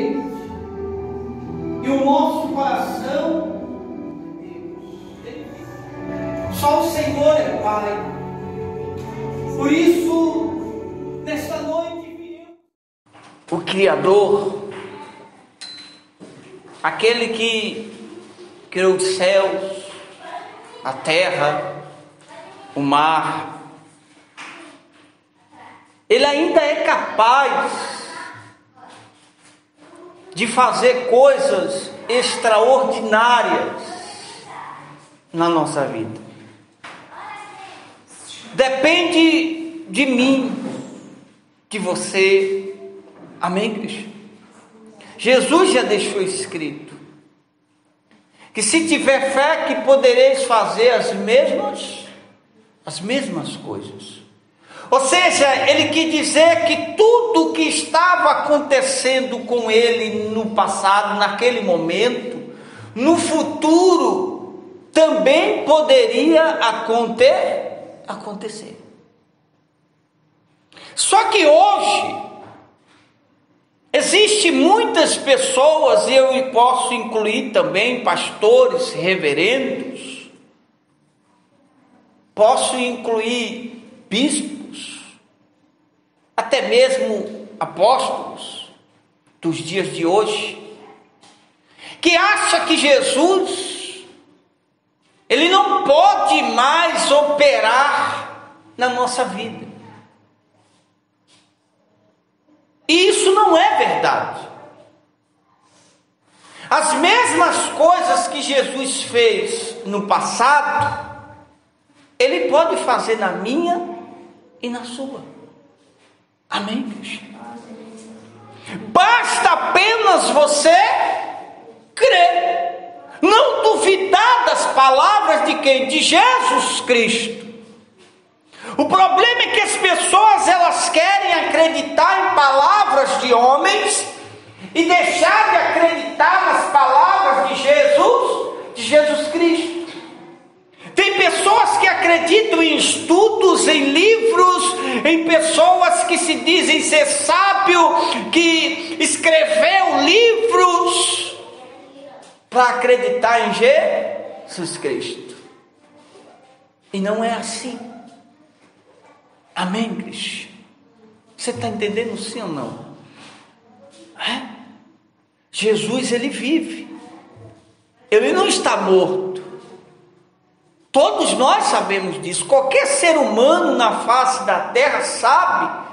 mente e o nosso coração. Só o Senhor é Pai. Por isso, nesta noite viemos. O Criador, aquele que criou os céus, a terra, o mar, Ele ainda é capaz de fazer coisas extraordinárias na nossa vida. Depende de mim, de você. Amém, Cristo? Jesus já deixou escrito que se tiver fé que podereis fazer as mesmas coisas. Ou seja, ele quis dizer que tudo que estava acontecendo com ele no passado, naquele momento, no futuro, também poderia acontecer. Só que hoje, existem muitas pessoas, e eu posso incluir também pastores, reverendos, posso incluir bispos, até mesmo apóstolos dos dias de hoje, que acha que Jesus, ele não pode mais operar na nossa vida. E isso não é verdade. As mesmas coisas que Jesus fez no passado, Ele pode fazer na minha e na sua. Amém, Cristo? Basta apenas você crer, não duvidar das palavras de quem? De Jesus Cristo. O problema é que as pessoas, elas querem acreditar em palavras de homens e deixar de acreditar nas palavras de Jesus Cristo. Tem pessoas que acreditam em estudos, em livros, em pessoas que se dizem ser sábio, que escreveu livros para acreditar em Jesus Cristo. E não é assim. Amém, Cristo? Você está entendendo sim ou não? Jesus, ele vive. Ele não está morto. Todos nós sabemos disso. Qualquer ser humano na face da terra sabe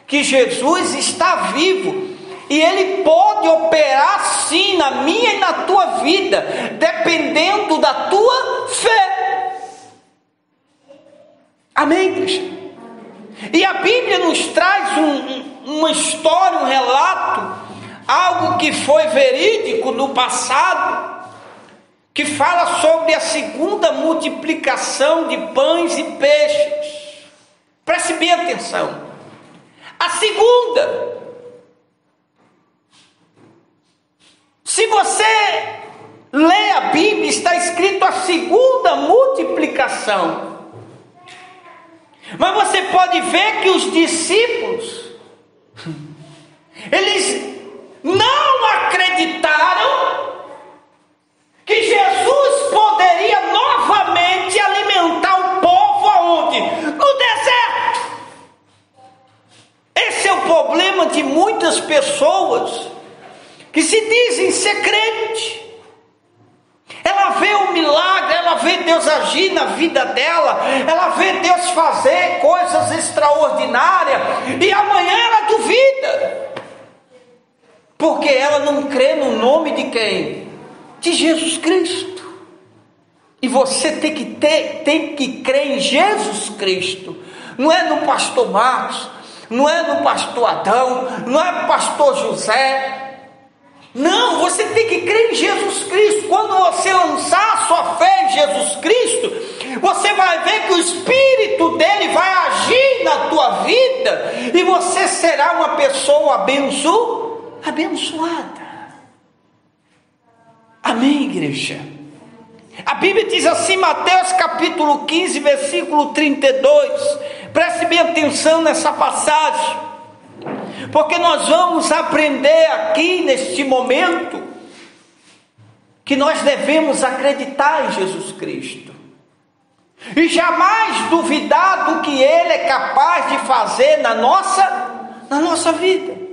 que Jesus está vivo. E Ele pode operar sim na minha e na tua vida, dependendo da tua fé. Amém, Cristo? E a Bíblia nos traz uma história, um relato, algo que foi verídico no passado, que fala sobre a segunda multiplicação de pães e peixes. Preste bem atenção. A segunda. Se você lê a Bíblia, está escrito a segunda multiplicação. Mas você pode ver que os discípulos, eles não acreditaram que Jesus poderia novamente alimentar o povo aonde? No deserto. Esse é o problema de muitas pessoas que se dizem ser crente. Ela vê o milagre, ela vê Deus agir na vida dela, ela vê Deus fazer coisas extraordinárias, e amanhã ela duvida, porque ela não crê no nome de quem? De Jesus Cristo. E você tem que crer em Jesus Cristo. Não é no pastor Marcos, não é no pastor Adão, não é no pastor José. Não, você tem que crer em Jesus Cristo. Quando você lançar a sua fé em Jesus Cristo, você vai ver que o Espírito dele vai agir na tua vida, e você será uma pessoa abençoada. Amém, igreja? A Bíblia diz assim, Mateus capítulo 15, versículo 32. Preste bem atenção nessa passagem. porque nós vamos aprender aqui neste momento que nós devemos acreditar em Jesus Cristo e jamais duvidar do que Ele é capaz de fazer na nossa vida.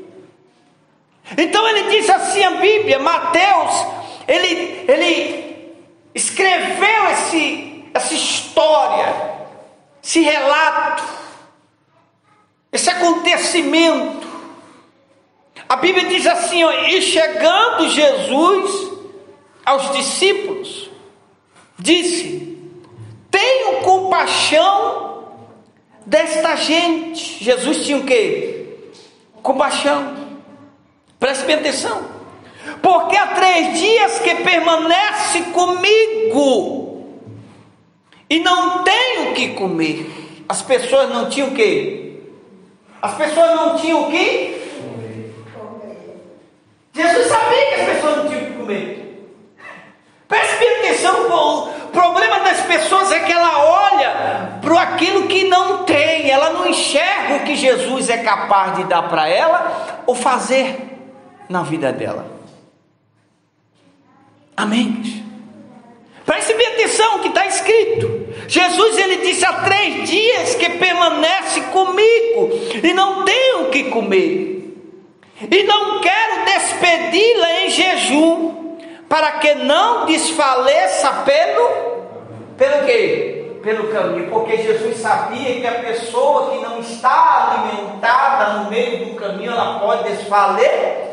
Então ele diz assim, a Bíblia, Mateus, ele escreveu essa história, esse relato, esse acontecimento. A Bíblia diz assim, ó, e chegando Jesus aos discípulos, disse: tenho compaixão desta gente. Jesus tinha o quê? Compaixão. Preste bem atenção. Porque há 3 dias que permanece comigo e não tenho o que comer. As pessoas não tinham o quê? As pessoas não tinham o quê? Jesus sabia que as pessoas não tinham o que comer. Preste bem atenção. O problema das pessoas é que ela olha para aquilo que não tem. Ela não enxerga o que Jesus é capaz de dar para ela ou fazer na vida dela. Amém? Preste bem atenção que está escrito. Jesus, ele disse, há 3 dias que permanece comigo e não tenho o que comer, e não quero despedi-la em jejum, para que não desfaleça pelo quê? Pelo caminho. Porque Jesus sabia que a pessoa que não está alimentada no meio do caminho, ela pode desfalecer,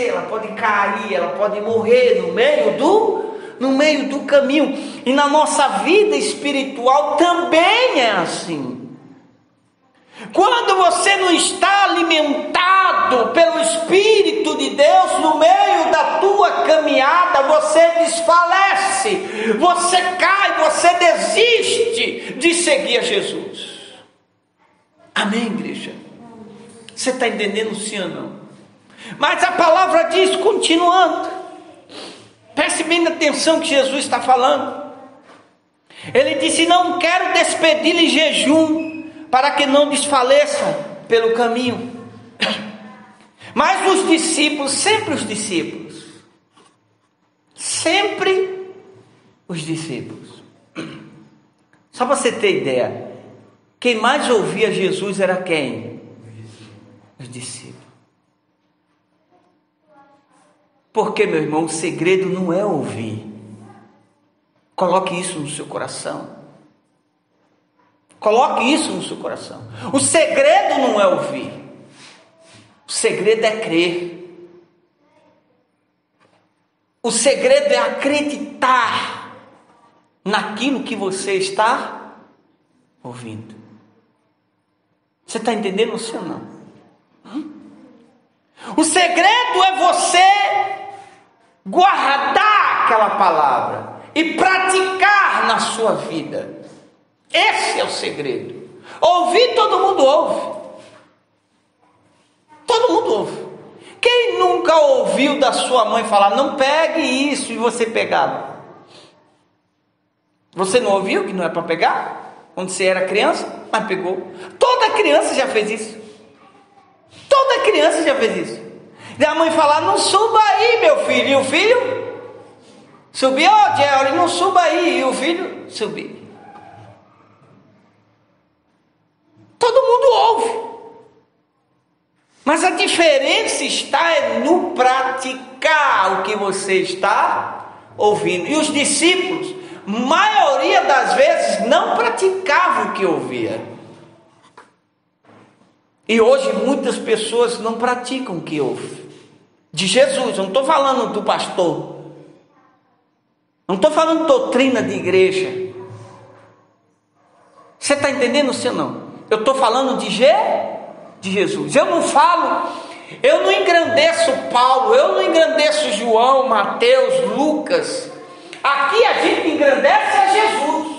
ela pode cair, ela pode morrer no meio do caminho. E na nossa vida espiritual também é assim. Quando você não está alimentado pelo Espírito de Deus no meio da tua caminhada, você desfalece, você cai, você desiste de seguir a Jesus. Amém, igreja? Você está entendendo, sim ou não? Mas a palavra diz, continuando, preste bem atenção que Jesus está falando. Ele disse: não quero despedi-lo em jejum, para que não desfaleçam pelo caminho. Mas os discípulos, sempre os discípulos, só para você ter ideia, quem mais ouvia Jesus era quem? Os discípulos. Porque, meu irmão, o segredo não é ouvir. Coloque isso no seu coração. Coloque isso no seu coração. O segredo não é ouvir. O segredo é crer. O segredo é acreditar naquilo que você está ouvindo. Você está entendendo, sim ou não? O segredo é você guardar aquela palavra e praticar na sua vida. Esse é o segredo. Ouvir, todo mundo ouve. Todo mundo ouve. Quem nunca ouviu da sua mãe falar: não pegue isso, e você pegava? Você não ouviu que não é para pegar? Quando você era criança, mas pegou. Toda criança já fez isso. Toda criança já fez isso. E a mãe falar: não suba aí, meu filho. E o filho subiu. Ó, Jerry, não suba aí. E o filho subiu. Todo mundo ouve. Mas a diferença está no praticar o que você está ouvindo. E os discípulos, maioria das vezes, não praticavam o que ouvia. E hoje muitas pessoas não praticam o que ouvem. De Jesus, eu não estou falando do pastor. Não estou falando de doutrina de igreja. Você está entendendo, sim ou não? Eu estou falando de Jesus. Eu não falo, eu não engrandeço Paulo, eu não engrandeço João, Mateus, Lucas. Aqui a gente engrandece a Jesus,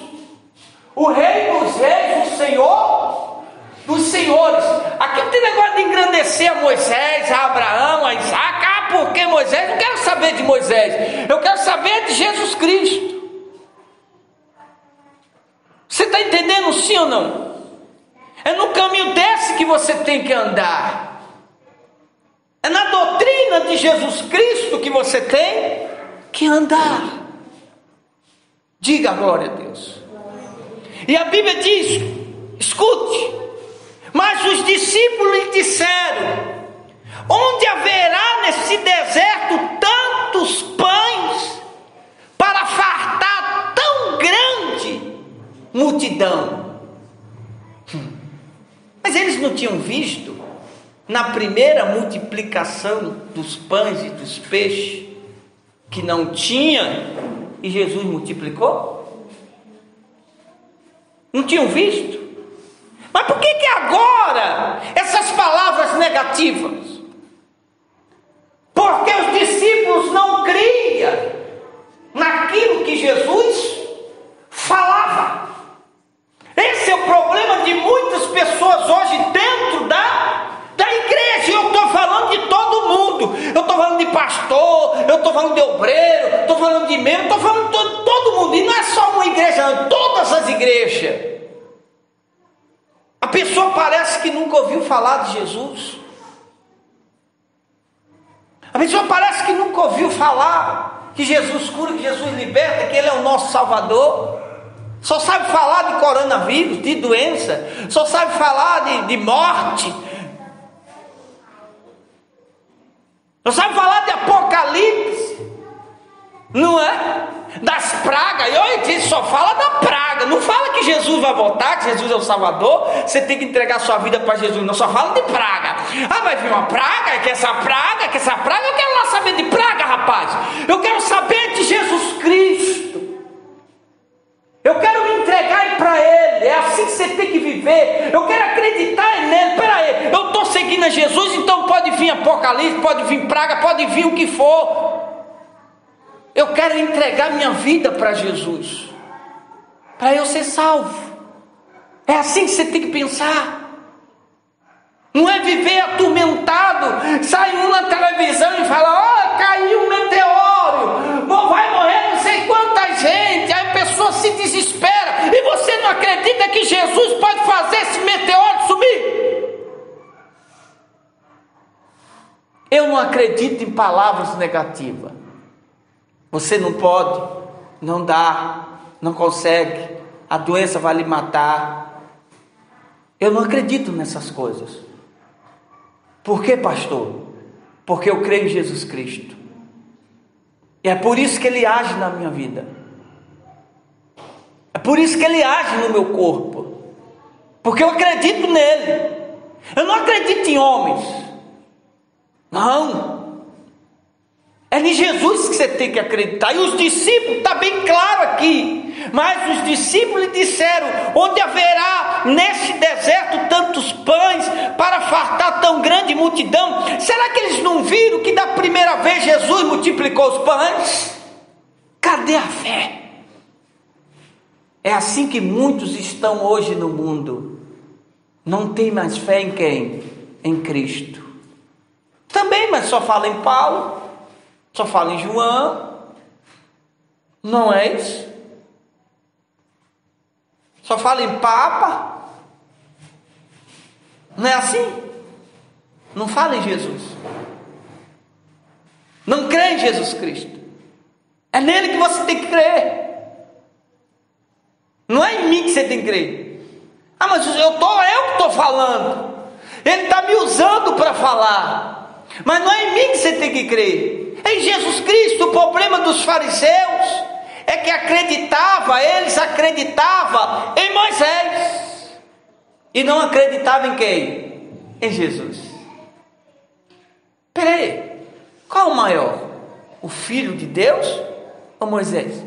o Rei dos Reis, o Senhor dos Senhores. Aqui não tem negócio de engrandecer a Moisés, a Abraão, a Isaac. Porque Moisés? Não quero saber de Moisés, eu quero saber de Jesus Cristo. Você está entendendo, sim ou não? É no caminho desse que você tem que andar. É na doutrina de Jesus Cristo que você tem que andar. Diga a glória a Deus. E a Bíblia diz, escute, mas os discípulos lhe disseram: onde haverá nesse deserto tantos pães para fartar tão grande multidão? Mas eles não tinham visto na primeira multiplicação dos pães e dos peixes que não tinha e Jesus multiplicou? Não tinham visto? Mas por que agora essas palavras negativas? Porque os discípulos não criam naquilo que Jesus falava. Esse é o problema de muitas pessoas hoje dentro da igreja. Eu estou falando de todo mundo. Eu estou falando de pastor, eu estou falando de obreiro, estou falando de membro, estou falando de todo mundo. E não é só uma igreja, não, todas as igrejas. A pessoa parece que nunca ouviu falar de Jesus. A pessoa parece que nunca ouviu falar que Jesus cura, que Jesus liberta, que Ele é o nosso Salvador. Só sabe falar de coronavírus, de doença. Só sabe falar de morte. Só sabe falar de apocalipse. Não é? Das pragas. E olha, ele só fala da praga. Não fala que Jesus vai voltar, que Jesus é o Salvador. Você tem que entregar sua vida para Jesus. Não, só fala de praga. Ah, vai vir uma praga, que essa praga. Eu quero lá saber de praga, rapaz. Eu quero saber de Jesus Cristo. Eu quero me entregar para Ele. É assim que você tem que viver. Eu quero acreditar nele. Espera aí, eu estou seguindo a Jesus, então pode vir apocalipse, pode vir praga, pode vir o que for. Eu quero entregar minha vida para Jesus, para eu ser salvo. É assim que você tem que pensar. Não é viver atormentado. Sai um na televisão e fala: caiu um meteoro, vai morrer não sei quanta gente. Aí a pessoa se desespera. E você não acredita que Jesus pode fazer esse meteoro sumir? Eu não acredito em palavras negativas. Você não pode, não dá, não consegue, a doença vai lhe matar. Eu não acredito nessas coisas. Por quê, pastor? Porque eu creio em Jesus Cristo. E é por isso que Ele age na minha vida. É por isso que Ele age no meu corpo. Porque eu acredito nele. Eu não acredito em homens. Não. É em Jesus que você tem que acreditar. E os discípulos, está bem claro aqui. Mas os discípulos disseram: onde haverá nesse deserto tantos pães para fartar tão grande multidão? Será que eles não viram que da primeira vez Jesus multiplicou os pães? Cadê a fé? É assim que muitos estão hoje no mundo. Não tem mais fé em quem? Em Cristo. Também, mas só fala em Paulo. Só fala em João. Não é isso? Só fala em Papa. Não é assim? Não fala em Jesus. Não crê em Jesus Cristo. É nele que você tem que crer. Não é em mim que você tem que crer. Ah, mas eu que estou falando. Ele está me usando para falar. Mas não é em mim que você tem que crer. Em Jesus Cristo. O problema dos fariseus é que eles acreditavam em Moisés e não acreditavam em quem? Em Jesus. Peraí, qual o maior? O Filho de Deus ou Moisés?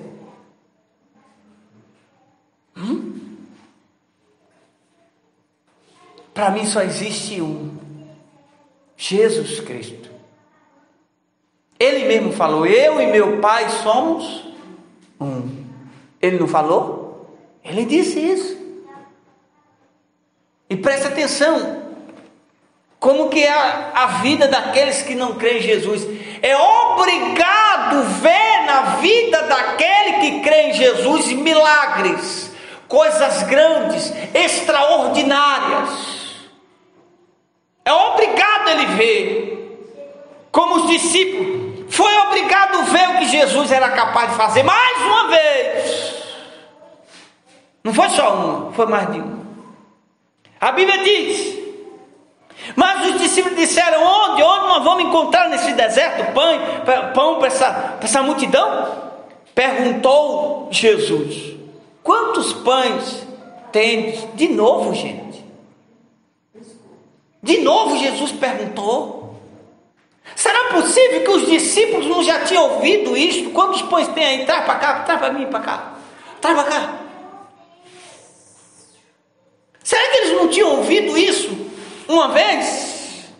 Para mim só existe um: Jesus Cristo. Ele mesmo falou: eu e meu Pai somos um. Ele não falou? Ele disse isso. E presta atenção, como que é a vida daqueles que não creem em Jesus. É obrigado ver na vida daquele que crê em Jesus milagres, coisas grandes, extraordinárias. É obrigado ele ver. como os discípulos, foi obrigado a ver o que Jesus era capaz de fazer mais uma vez. Não foi só uma, foi mais de uma. A Bíblia diz: mas os discípulos disseram: onde nós vamos encontrar nesse deserto pão para essa multidão? Perguntou Jesus: quantos pães tendes? De novo, gente. De novo Jesus perguntou. Será possível que os discípulos não já tinham ouvido isto? Quantos pães tem aí? Traz para cá, traz para mim, para cá. Traz para cá. Será que eles não tinham ouvido isso uma vez?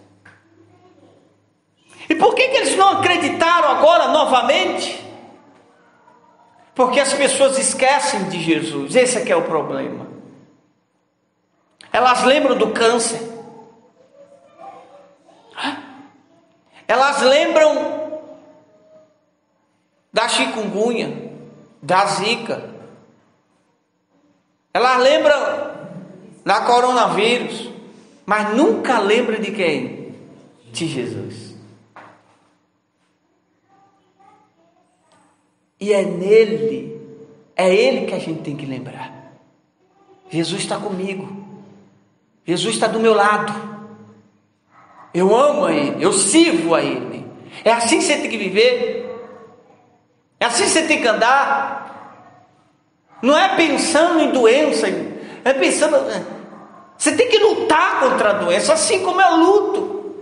E por que eles não acreditaram agora novamente? Porque as pessoas esquecem de Jesus. Esse é que é o problema. Elas lembram do câncer. Elas lembram da chikungunya, da zika. Elas lembram da coronavírus, mas nunca lembram de quem? De Jesus. E é Ele que a gente tem que lembrar. Jesus está comigo. Jesus está do meu lado. Eu amo a Ele, eu sirvo a Ele. É assim que você tem que viver. É assim que você tem que andar. Não é pensando em doença, é pensando. Você tem que lutar contra a doença, assim como eu luto.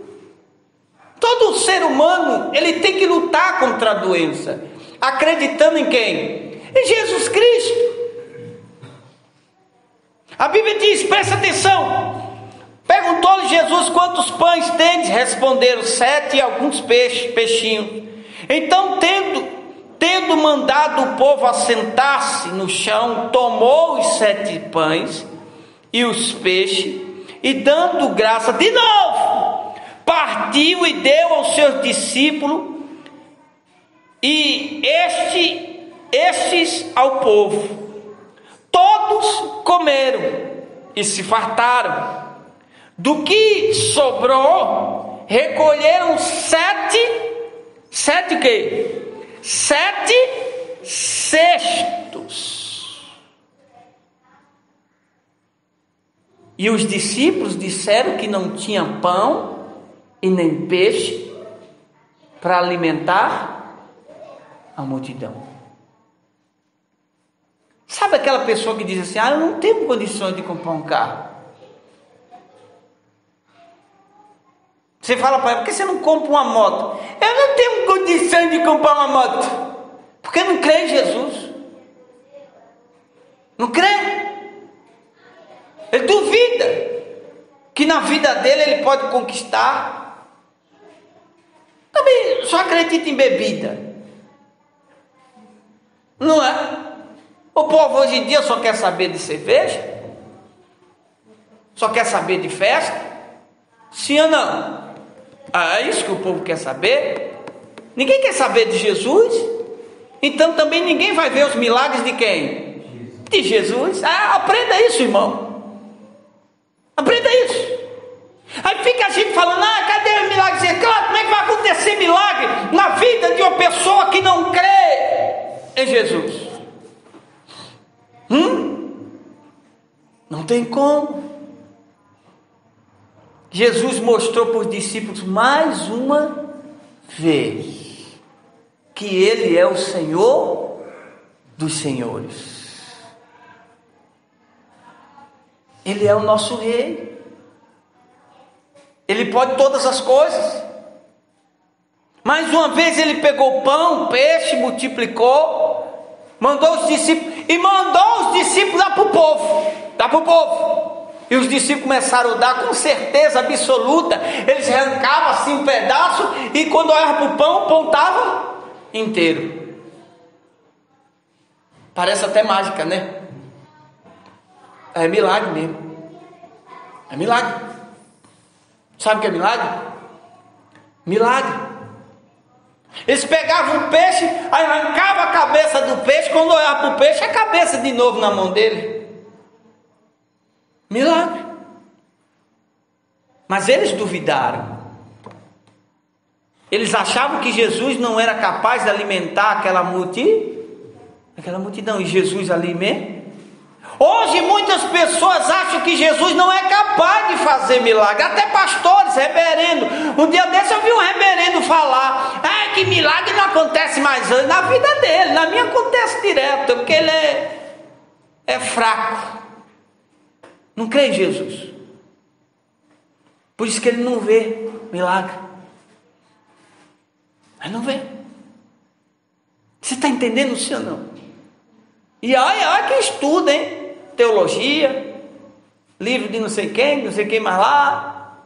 Todo ser humano, ele tem que lutar contra a doença, acreditando em quem? Em Jesus Cristo. A Bíblia diz, presta atenção. Perguntou-lhe Jesus: quantos pães tendes? Responderam: 7 e alguns peixinhos. Então, tendo mandado o povo assentar-se no chão, tomou os 7 pães e os peixes, e dando graça de novo, partiu e deu aos seus discípulos, e estes ao povo. Todos comeram e se fartaram. Do que sobrou, recolheram 7 o quê? 7 cestos. E os discípulos disseram que não tinha pão e nem peixe para alimentar a multidão. Sabe aquela pessoa que diz assim: eu não tenho condições de comprar um carro. Você fala para ela: por que você não compra uma moto? Eu não tenho condições de comprar uma moto. Porque não crê em Jesus. Não crê. Ele duvida que na vida dele ele pode conquistar. Também só acredita em bebida. Não é? O povo hoje em dia só quer saber de cerveja. Só quer saber de festa. Sim ou não? É isso que o povo quer saber. Ninguém quer saber de Jesus. Então também ninguém vai ver os milagres de quem? De Jesus. Aprenda isso, irmão. Aprenda isso. Aí fica a gente falando: cadê o milagre? Claro, como é que vai acontecer milagre na vida de uma pessoa que não crê em Jesus? Não tem como. Jesus mostrou para os discípulos mais uma vez que Ele é o Senhor dos senhores. Ele é o nosso Rei. Ele pode todas as coisas. Mais uma vez Ele pegou pão, peixe, multiplicou, mandou os discípulos dar para o povo. Dá para o povo. E os discípulos começaram a dar com certeza absoluta. Eles arrancavam assim um pedaço, e quando olhavam para o pão estava inteiro. Parece até mágica, né? É milagre mesmo. É milagre. Sabe o que é milagre? Milagre. Eles pegavam o peixe, aí arrancavam a cabeça do peixe. Quando olhavam para o peixe, a cabeça de novo na mão dele. Milagre. Mas eles duvidaram. Eles achavam que Jesus não era capaz de alimentar aquela multidão, e Jesus alimenta. Hoje muitas pessoas acham que Jesus não é capaz de fazer milagre, até pastores, reverendo. Um dia desse eu vi um reverendo falar: que milagre não acontece mais hoje. Na vida dele, na minha acontece direto, porque ele é fraco, não crê em Jesus, por isso que ele não vê milagre. Mas não vê. Você está entendendo, sim ou não? E olha que estuda, hein? Teologia, livro de não sei quem mais lá.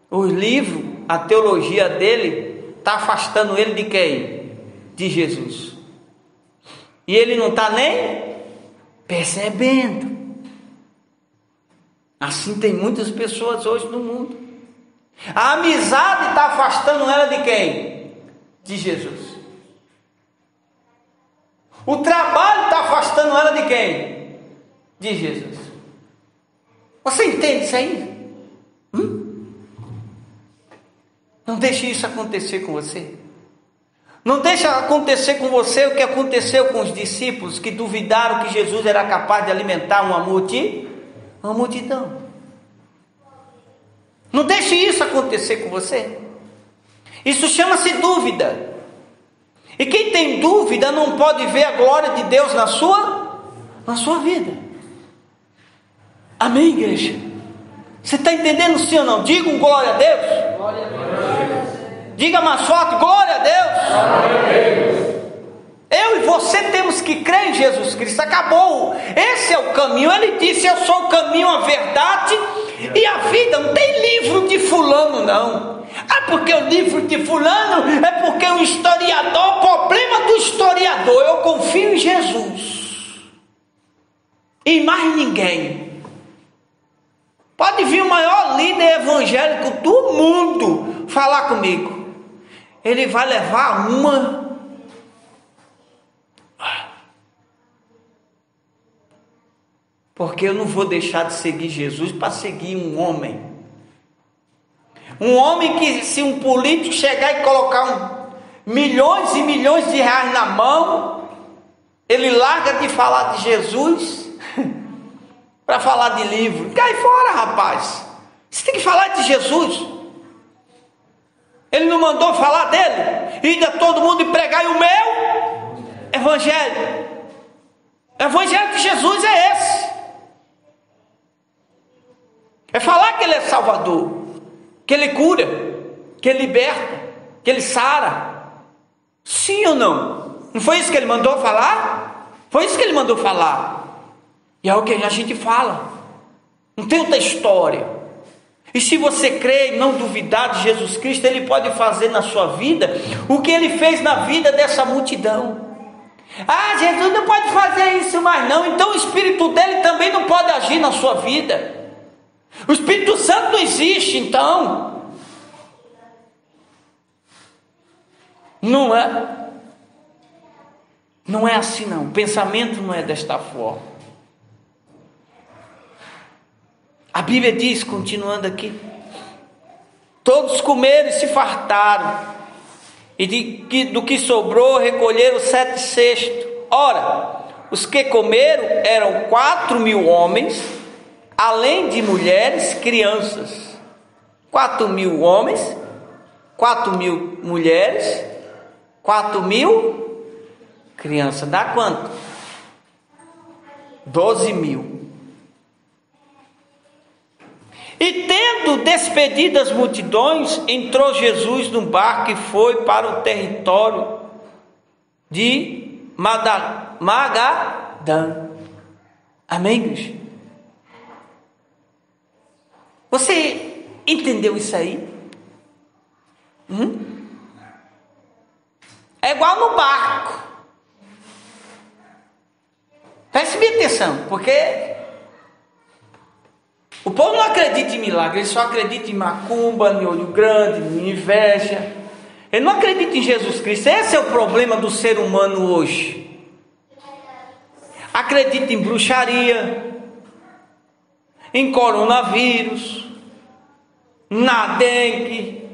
O livro, a teologia dele está afastando ele de quem? De Jesus. E ele não está nem percebendo. Assim tem muitas pessoas hoje no mundo. A amizade está afastando ela de quem? De Jesus. O trabalho está afastando ela de quem? De Jesus. Você entende isso aí? Não deixe isso acontecer com você. Não deixe acontecer com você o que aconteceu com os discípulos que duvidaram que Jesus era capaz de alimentar uma multidão. Não deixe isso acontecer com você. Isso chama-se dúvida. E quem tem dúvida não pode ver a glória de Deus na sua vida. Amém, igreja? Você está entendendo, sim ou não? Diga um glória a Deus. Glória a Deus. Diga mais forte: glória a Deus. Glória a Deus. Eu e você temos que crer em Jesus Cristo. Acabou. Esse é o caminho. Ele disse: eu sou o caminho, a verdade e a vida. Não tem livro de fulano, não. Porque o livro de fulano é porque o historiador. O problema do historiador: eu confio em Jesus e mais ninguém. Pode vir o maior líder evangélico do mundo falar comigo, ele vai levar uma. Porque eu não vou deixar de seguir Jesus para seguir um homem. Um homem que, se um político chegar e colocar milhões e milhões de reais na mão, ele larga de falar de Jesus para falar de livro. Cai fora, rapaz. Você tem que falar de Jesus. Ele não mandou falar dele? Ida todo mundo e pregai o meu evangelho. O evangelho de Jesus é esse. É falar que ele é Salvador, que ele cura, que ele liberta, que ele sara. Sim ou não? Não foi isso que ele mandou falar? Foi isso que ele mandou falar. E é o que a gente fala. Não tem outra história. E se você crer e não duvidar de Jesus Cristo, ele pode fazer na sua vida o que ele fez na vida dessa multidão. Jesus não pode fazer isso mais não. Então o Espírito dele também não pode agir na sua vida. O Espírito Santo não existe, então. Não é assim não. O pensamento não é desta forma. A Bíblia diz, continuando aqui: todos comeram e se fartaram, e do que sobrou recolheram 7 cestos. Ora, os que comeram eram 4.000 homens, além de mulheres, crianças. 4.000 homens, 4.000 mulheres, 4.000 crianças. Dá quanto? 12.000. E tendo despedido as multidões, entrou Jesus num barco e foi para o território de Magadã. Amém, igreja? Você entendeu isso aí? É igual no barco. Preste bem atenção, porque o povo não acredita em milagre, ele só acredita em macumba, em olho grande, em inveja. Ele não acredita em Jesus Cristo. Esse é o problema do ser humano hoje. Acredita em bruxaria, em coronavírus, na dengue,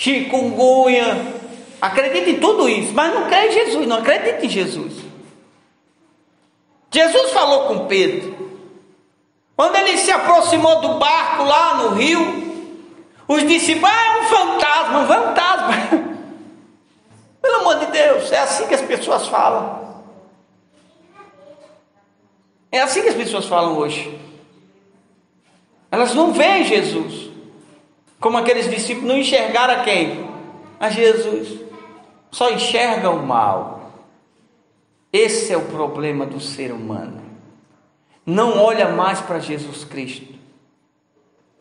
chikungunya, acredita em tudo isso, mas não crê em Jesus, não acredita em Jesus. Jesus falou com Pedro, quando ele se aproximou do barco lá no rio, os discípulos, é um fantasma. Pelo amor de Deus, é assim que as pessoas falam. É assim que as pessoas falam hoje. Elas não veem Jesus, como aqueles discípulos não enxergaram a quem? A Jesus. Só enxergam o mal. Esse é o problema do ser humano. Não olha mais para Jesus Cristo.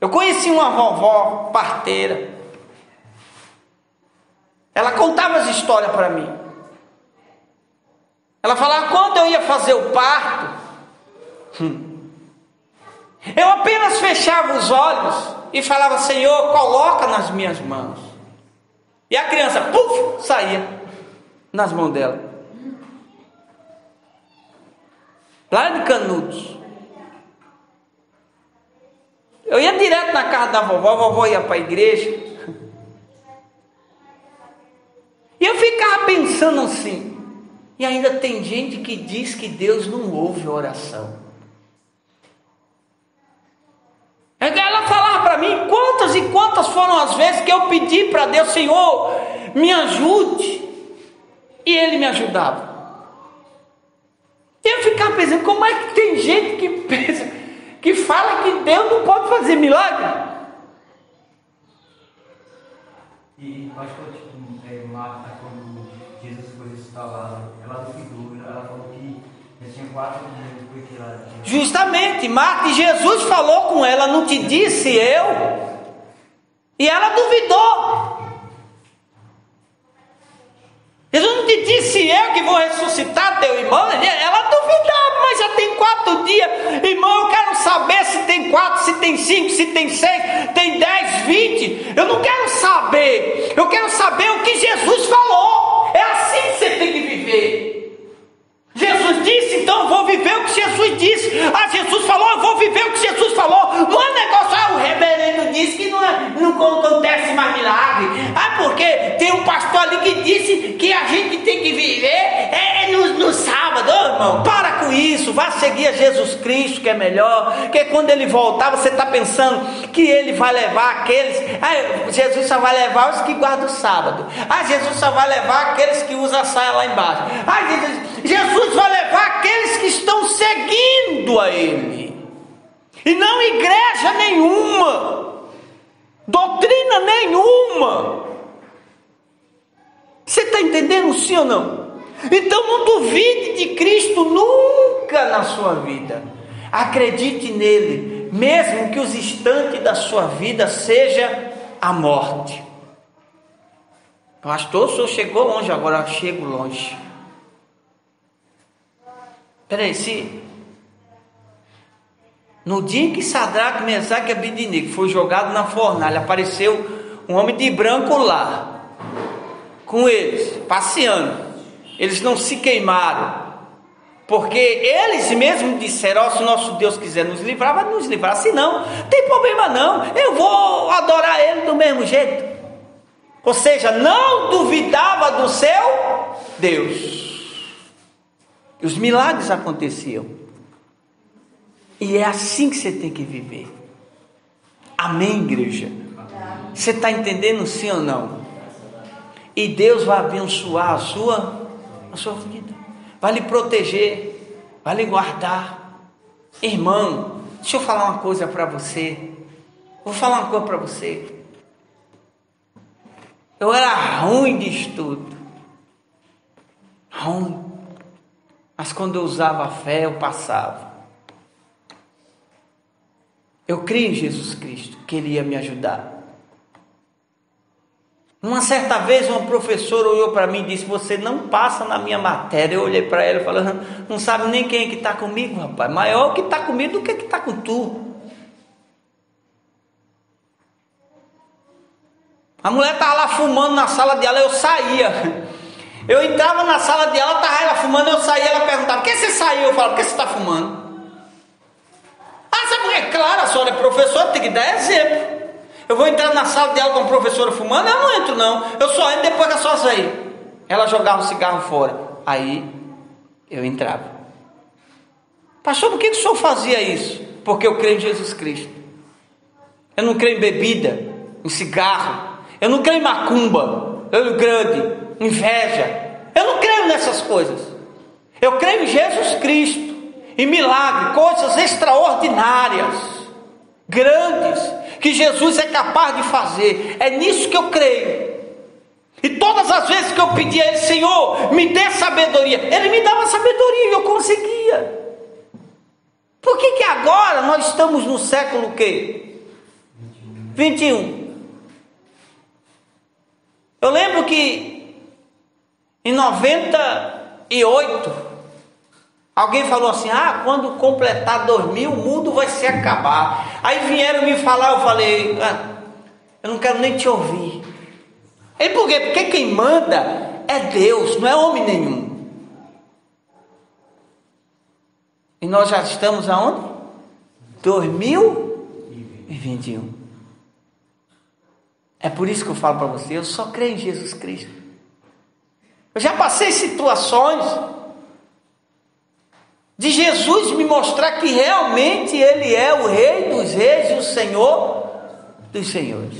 Eu conheci uma vovó parteira. Ela contava as histórias para mim. Ela falava, quando eu ia fazer o parto, eu apenas fechava os olhos e falava, Senhor, coloca nas minhas mãos. E a criança, puf, saía nas mãos dela. Lá de Canudos. Eu ia direto na casa da vovó, a vovó ia para a igreja. E eu ficava pensando assim, e ainda tem gente que diz que Deus não ouve a oração. Ela falava para mim, quantas e quantas foram as vezes que eu pedi para Deus, Senhor, me ajude, e Ele me ajudava. E eu ficava pensando, como é que tem gente que pensa, que fala que Deus não pode fazer milagre? E acho que Marta, quando Jesus foi ressuscitado, ela duvidou, ela falou que já tinha 4 dias depois que ela tinha... Justamente, Marta, e Jesus falou com ela, não te disse eu? E ela duvidou. Jesus não te disse eu que vou ressuscitar teu irmão? Ela duvidava, mas já tem 4 dias. Irmão, eu quero saber se tem 4, se tem 5, se tem 6, tem 10, 20. Eu não quero saber. Eu quero saber o que Jesus falou. É assim que você tem que viver. Jesus disse, então eu vou viver o que Jesus disse. Ah, Jesus falou, eu vou viver o que Jesus falou. Não é negócio, o reverendo disse que não acontece mais milagre. Porque tem um pastor ali que disse que a gente tem que viver no sábado. Ô, irmão, para com isso, vá seguir a Jesus Cristo, que é melhor. Porque quando Ele voltar, você está pensando que Ele vai levar aqueles... Jesus só vai levar os que guardam o sábado. Jesus só vai levar aqueles que usam a saia lá embaixo. Jesus vai levar aqueles que estão seguindo a Ele, e não igreja nenhuma, doutrina nenhuma. Você está entendendo, sim ou não? Então não duvide de Cristo nunca na sua vida. Acredite nele, mesmo que os instantes da sua vida seja a morte. Pastor, o senhor chegou longe, agora eu chego longe. Peraí, se no dia que Sadraque, Mesaque e Abednego foi jogado na fornalha, apareceu um homem de branco lá, com eles, passeando, eles não se queimaram, porque eles mesmos disseram, se o nosso Deus quiser nos livrar, vai nos livrar, se não, tem problema não, eu vou adorar Ele do mesmo jeito. Ou seja, não duvidava do seu Deus. E os milagres aconteciam. E é assim que você tem que viver. Amém, igreja? Você está entendendo, sim ou não? E Deus vai abençoar a sua vida. Vai lhe proteger. Vai lhe guardar. Irmão, deixa eu falar uma coisa para você. Vou falar uma coisa para você. Eu era ruim de estudo. Ruim. Mas quando eu usava a fé, eu passava. Eu criei em Jesus Cristo, que Ele ia me ajudar. Uma certa vez, uma professora olhou para mim e disse, você não passa na minha matéria. Eu olhei para ela e falei, não sabe nem quem é que está comigo, rapaz. Maior que está comigo do que está com tu. A mulher estava lá fumando na sala de aula, eu saía. Eu entrava na sala de aula, estava ela fumando, eu saía, ela perguntava, por que você saiu? Eu falava, por que você está fumando? Sabe por quê? Claro, a senhora é professora, tem que dar exemplo. Eu vou entrar na sala de aula com a professora fumando? Eu não entro não, eu só entro depois que a senhora sair. Ela jogava o cigarro fora, aí eu entrava. Pastor, por que o senhor fazia isso? Porque eu creio em Jesus Cristo. Eu não creio em bebida, em cigarro, eu não creio em macumba, olho grande, inveja. Eu não creio nessas coisas. Eu creio em Jesus Cristo, em milagre, coisas extraordinárias, grandes, que Jesus é capaz de fazer. É nisso que eu creio. E todas as vezes que eu pedi a Ele, Senhor, me dê sabedoria, Ele me dava sabedoria e eu conseguia. Por que agora nós estamos no século o quê? 21. Eu lembro que em 98 alguém falou assim: quando completar 2000 o mundo vai se acabar. Aí vieram me falar, eu falei: eu não quero nem te ouvir. E por quê? Porque quem manda é Deus, não é homem nenhum. E nós já estamos aonde? 2021. É por isso que eu falo para você, eu só creio em Jesus Cristo. Eu já passei situações de Jesus me mostrar que realmente Ele é o Rei dos Reis e o Senhor dos Senhores.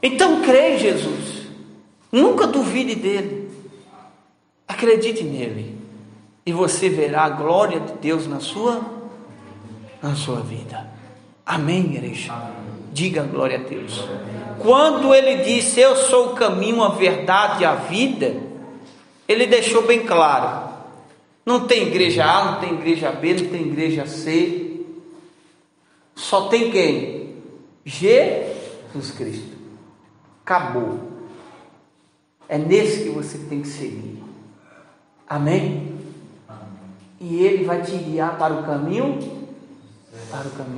Então creia em Jesus, nunca duvide dele, acredite nele, e você verá a glória de Deus na sua vida. Amém, igreja? Diga glória a Deus. Quando ele disse: eu sou o caminho, a verdade e a vida, ele deixou bem claro: não tem igreja A, não tem igreja B, não tem igreja C, só tem quem? Jesus Cristo. Acabou. É nesse que você tem que seguir. Amém? E Ele vai te guiar para o caminho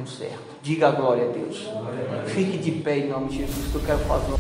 certo. Diga a glória a Deus. Fique de pé em nome de Jesus, que eu quero fazer